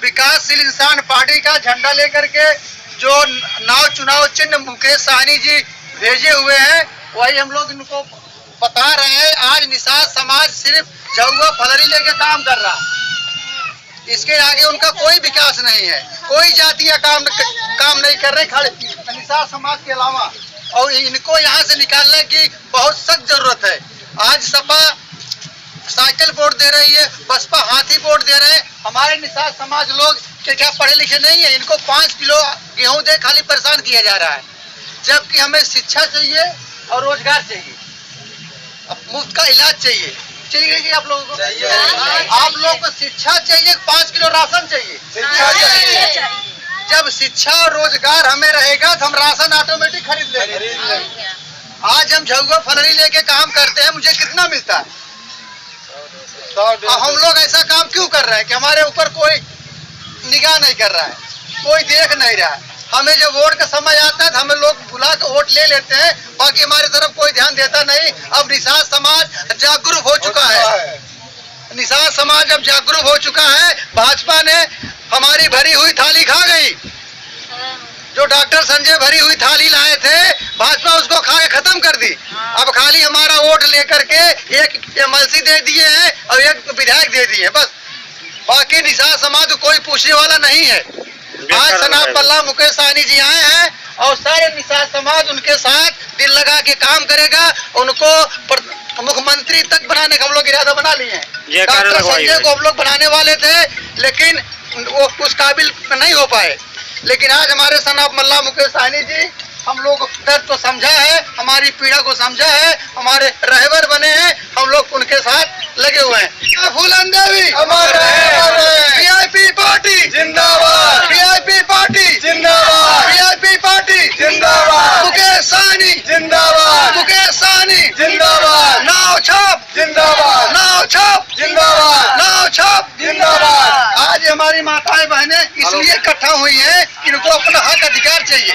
विकासशील इंसान पार्टी का झंडा लेकर के जो नाव चुनाव चिन्ह मुकेश सहनी जी भेजे हुए हैं, वही हम लोग इनको बता रहे हैं। आज निषाद समाज सिर्फ जहुआ फलरी लेके काम कर रहा है, इसके आगे उनका कोई विकास नहीं है, कोई जातीय काम नहीं कर रहे खाली निषाद समाज के अलावा। और इनको यहाँ से निकालने की बहुत सख्त जरूरत है। आज सपा साइकिल वोट दे रही है, बसपा हाथी वोट दे रहे हैं। हमारे निषाद समाज लोग क्या पढ़े लिखे नहीं है? इनको 5 किलो गेहूं दे खाली परेशान किया जा रहा है, जबकि हमें शिक्षा चाहिए और रोजगार चाहिए, मुफ्त का इलाज चाहिए। चाहिए आप लोगों को? आप लोगों को शिक्षा चाहिए, 5 किलो राशन चाहिए। शिक्षा चाहिए। जब शिक्षा और रोजगार हमें रहेगा तो हम राशन ऑटोमेटिक खरीद लेंगे। आज हम झुग्गा फलरी लेके काम करते हैं, मुझे कितना मिलता है? हम लोग ऐसा काम क्यों कर रहे हैं कि हमारे ऊपर कोई निगाह नहीं कर रहा है, कोई देख नहीं रहा है। हमें जब वोट का समय आता है तो हमें लोग बुला के वोट ले लेते हैं, बाकी हमारी तरफ कोई ध्यान देता नहीं। अब निषाद समाज जागरूक हो चुका है। निषाद समाज अब जागरूक हो चुका है। भाजपा ने हमारी भरी हुई थाली खा गई। जो डॉक्टर संजय भरी हुई थाली लाए थे, भाजपा उसको खा के खत्म कर दी। अब खाली हमारा वोट लेकर के एक एमएलसी दे दिए हैं और एक विधायक दे दिए, बस। बाकी निषाद समाज को कोई पूछने वाला नहीं है। आज सनाब पल्ला मुकेश सहनी जी आए हैं और सारे निषाद समाज उनके साथ दिल लगा के काम करेगा। उनको मुख्यमंत्री तक बनाने का हम लोग इरादा बना लिए हैं। डॉक्टर संजय को हम लोग बनाने वाले थे, लेकिन वो उस काबिल नहीं हो पाए। लेकिन आज हमारे सनाब मल्ला मुकेश सहनी जी हम लोग दर्द को समझा है, हमारी पीड़ा को समझा है, हमारे रहबर बने हैं, हम लोग उनके साथ लगे हुए हैं। फूलन देवी वीआईपी पार्टी जिंदाबाद, वीआईपी पार्टी जिंदाबाद, वीआईपी पार्टी जिंदाबाद, मुकेश सहनी जिंदाबाद, मुकेश सहनी जिंदाबाद, नाव छाप जिंदाबाद, नाव छाप जिंदाबाद, नाव छाप जिंदाबाद। आज हमारी माताएं बहनें इसलिए इकट्ठा हुई हैं, इनको अपना हक अधिकार चाहिए।